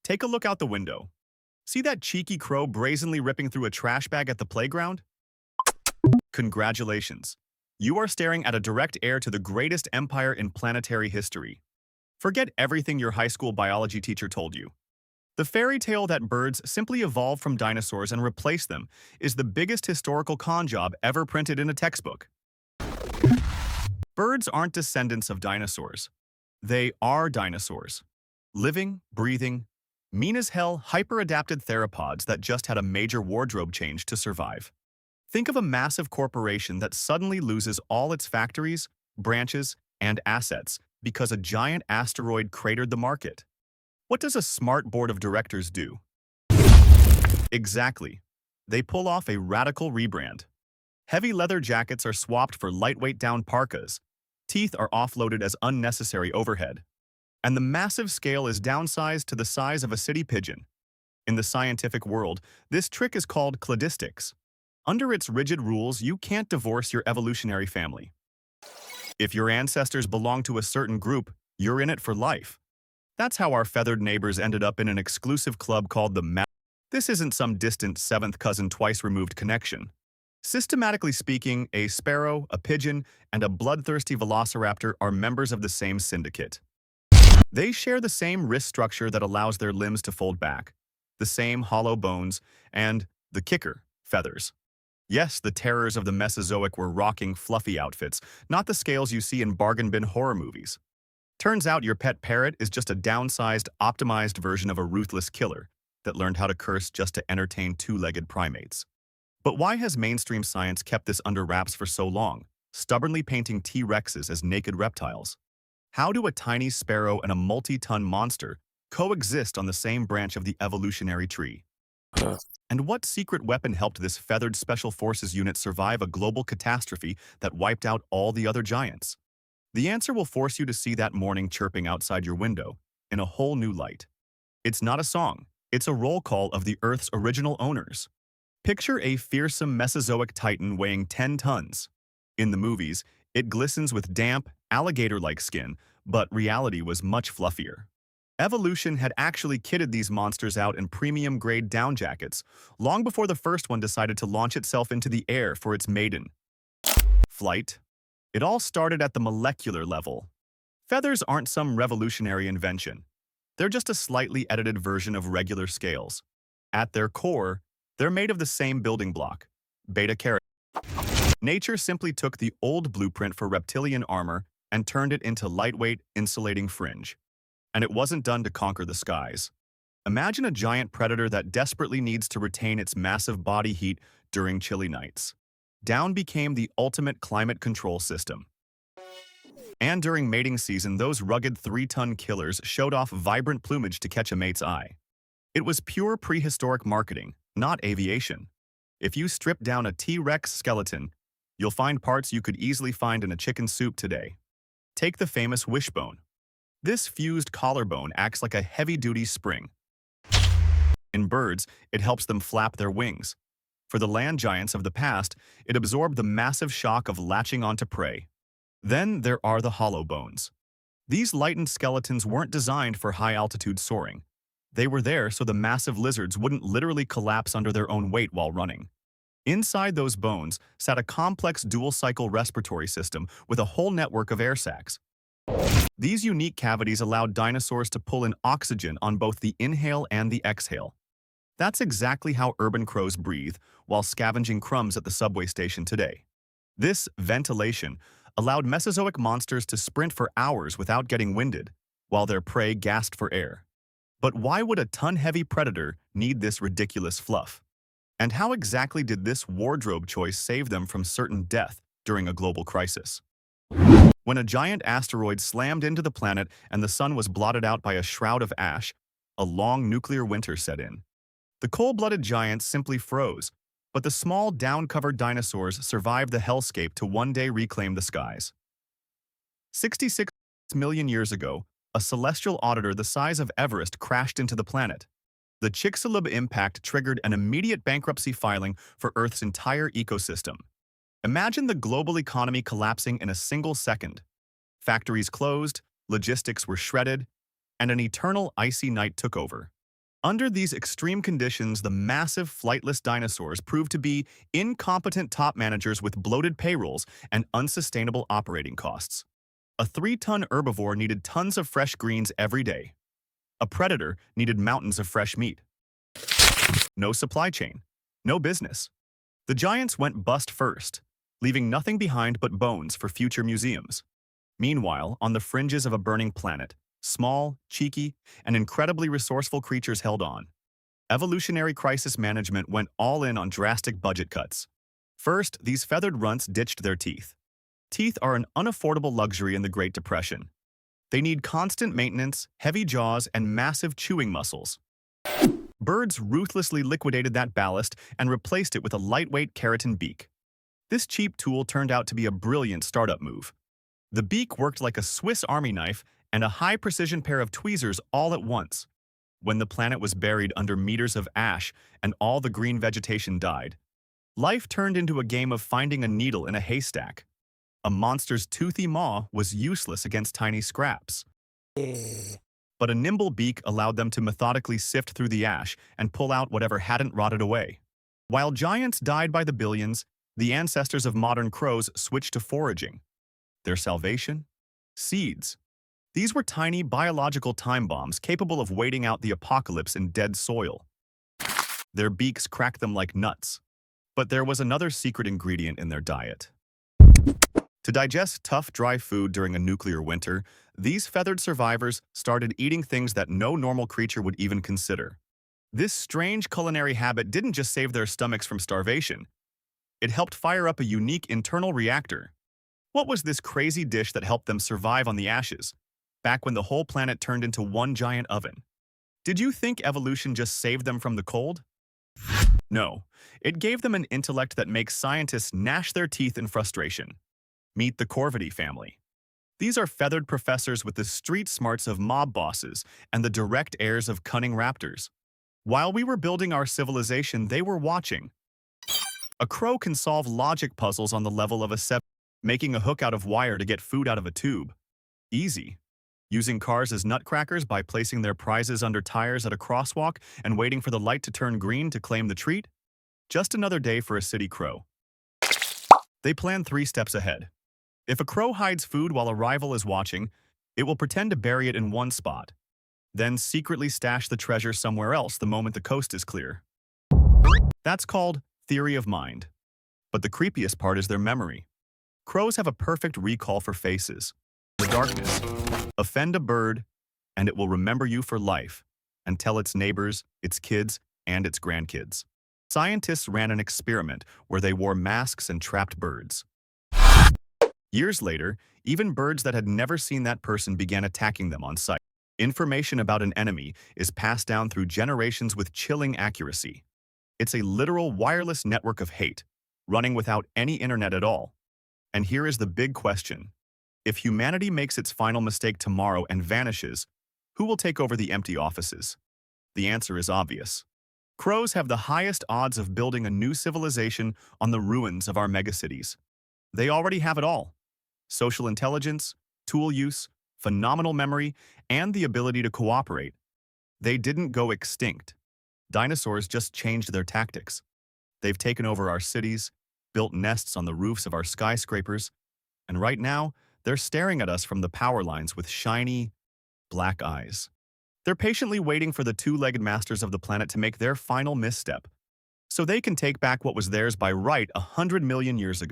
Take a look out the window. See that cheeky crow brazenly ripping through a trash bag at the playground? Congratulations. You are staring at a direct heir to the greatest empire in planetary history. Forget everything your high school biology teacher told you. The fairy tale that birds simply evolved from dinosaurs and replaced them is the biggest historical con job ever printed in a textbook. Birds aren't descendants of dinosaurs. They are dinosaurs. Living, breathing, mean as hell, hyper-adapted theropods that just had a major wardrobe change to survive. Think of a massive corporation that suddenly loses all its factories, branches, and assets because a giant asteroid cratered the market. What does a smart board of directors do? Exactly. They pull off a radical rebrand. Heavy leather jackets are swapped for lightweight down parkas. Teeth are offloaded as unnecessary overhead. And the massive scale is downsized to the size of a city pigeon. In the scientific world, this trick is called cladistics. Under its rigid rules, you can't divorce your evolutionary family. If your ancestors belong to a certain group, you're in it for life. That's how our feathered neighbors ended up in an exclusive club called the This isn't some distant seventh cousin twice-removed connection. Systematically speaking, a sparrow, a pigeon, and a bloodthirsty velociraptor are members of the same syndicate. They share the same wrist structure that allows their limbs to fold back, the same hollow bones, and the kicker, feathers. Yes, the terrors of the Mesozoic were rocking fluffy outfits, not the scales you see in bargain bin horror movies. Turns out your pet parrot is just a downsized, optimized version of a ruthless killer that learned how to curse just to entertain two-legged primates. But why has mainstream science kept this under wraps for so long, stubbornly painting T-Rexes as naked reptiles? How do a tiny sparrow and a multi-ton monster coexist on the same branch of the evolutionary tree? And what secret weapon helped this feathered special forces unit survive a global catastrophe that wiped out all the other giants? The answer will force you to see that morning chirping outside your window in a whole new light. It's not a song, it's a roll call of the Earth's original owners. Picture a fearsome Mesozoic titan weighing 10 tons. In the movies, it glistens with damp, alligator-like skin, but reality was much fluffier. Evolution had actually kitted these monsters out in premium-grade down jackets long before the first one decided to launch itself into the air for its maiden flight. It all started at the molecular level. Feathers aren't some revolutionary invention. They're just a slightly edited version of regular scales. At their core, they're made of the same building block, beta-keratin. Nature simply took the old blueprint for reptilian armor and turned it into lightweight, insulating fringe. And it wasn't done to conquer the skies. Imagine a giant predator that desperately needs to retain its massive body heat during chilly nights. Down became the ultimate climate control system. And during mating season, those rugged 3-ton killers showed off vibrant plumage to catch a mate's eye. It was pure prehistoric marketing, not aviation. If you strip down a T-Rex skeleton, you'll find parts you could easily find in a chicken soup today. Take the famous wishbone. This fused collarbone acts like a heavy-duty spring. In birds, it helps them flap their wings. For the land giants of the past, it absorbed the massive shock of latching onto prey. Then there are the hollow bones. These lightened skeletons weren't designed for high-altitude soaring. They were there so the massive lizards wouldn't literally collapse under their own weight while running. Inside those bones sat a complex dual-cycle respiratory system with a whole network of air sacs. These unique cavities allowed dinosaurs to pull in oxygen on both the inhale and the exhale. That's exactly how urban crows breathe while scavenging crumbs at the subway station today. This ventilation allowed Mesozoic monsters to sprint for hours without getting winded, while their prey gasped for air. But why would a ton-heavy predator need this ridiculous fluff? And how exactly did this wardrobe choice save them from certain death during a global crisis? When a giant asteroid slammed into the planet and the sun was blotted out by a shroud of ash, a long nuclear winter set in. The cold-blooded giants simply froze, but the small, down-covered dinosaurs survived the hellscape to one day reclaim the skies. 66 million years ago, a celestial auditor the size of Everest crashed into the planet. The Chicxulub impact triggered an immediate bankruptcy filing for Earth's entire ecosystem. Imagine the global economy collapsing in a single second. Factories closed, logistics were shredded, and an eternal icy night took over. Under these extreme conditions, the massive flightless dinosaurs proved to be incompetent top managers with bloated payrolls and unsustainable operating costs. A 3-ton herbivore needed tons of fresh greens every day. A predator needed mountains of fresh meat. No supply chain. No business. The giants went bust first, leaving nothing behind but bones for future museums. Meanwhile, on the fringes of a burning planet, small, cheeky, and incredibly resourceful creatures held on. Evolutionary crisis management went all in on drastic budget cuts. First, these feathered runts ditched their teeth. Teeth are an unaffordable luxury in the Great Depression. They need constant maintenance, heavy jaws, and massive chewing muscles. Birds ruthlessly liquidated that ballast and replaced it with a lightweight keratin beak. This cheap tool turned out to be a brilliant startup move. The beak worked like a Swiss Army knife and a high-precision pair of tweezers all at once. When the planet was buried under meters of ash and all the green vegetation died, life turned into a game of finding a needle in a haystack. A monster's toothy maw was useless against tiny scraps. But a nimble beak allowed them to methodically sift through the ash and pull out whatever hadn't rotted away. While giants died by the billions, the ancestors of modern crows switched to foraging. Their salvation? Seeds. These were tiny biological time bombs capable of waiting out the apocalypse in dead soil. Their beaks cracked them like nuts. But there was another secret ingredient in their diet. To digest tough, dry food during a nuclear winter, these feathered survivors started eating things that no normal creature would even consider. This strange culinary habit didn't just save their stomachs from starvation. It helped fire up a unique internal reactor. What was this crazy dish that helped them survive on the ashes, back when the whole planet turned into one giant oven? Did you think evolution just saved them from the cold? No, it gave them an intellect that makes scientists gnash their teeth in frustration. Meet the Corvidae family. These are feathered professors with the street smarts of mob bosses and the direct airs of cunning raptors. While we were building our civilization, they were watching. A crow can solve logic puzzles on the level of a 7, making a hook out of wire to get food out of a tube. Easy. Using cars as nutcrackers by placing their prizes under tires at a crosswalk and waiting for the light to turn green to claim the treat? Just another day for a city crow. They plan 3 steps ahead. If a crow hides food while a rival is watching, it will pretend to bury it in one spot, then secretly stash the treasure somewhere else the moment the coast is clear. That's called theory of mind. But the creepiest part is their memory. Crows have a perfect recall for faces. In the darkness, offend a bird, and it will remember you for life, and tell its neighbors, its kids, and its grandkids. Scientists ran an experiment where they wore masks and trapped birds. Years later, even birds that had never seen that person began attacking them on sight. Information about an enemy is passed down through generations with chilling accuracy. It's a literal wireless network of hate, running without any internet at all. And here is the big question. If humanity makes its final mistake tomorrow and vanishes, who will take over the empty offices? The answer is obvious. Crows have the highest odds of building a new civilization on the ruins of our megacities. They already have it all. Social intelligence, tool use, phenomenal memory, and the ability to cooperate. They didn't go extinct. Dinosaurs just changed their tactics. They've taken over our cities, built nests on the roofs of our skyscrapers, and right now, they're staring at us from the power lines with shiny, black eyes. They're patiently waiting for the 2-legged masters of the planet to make their final misstep, so they can take back what was theirs by right 100 million years ago.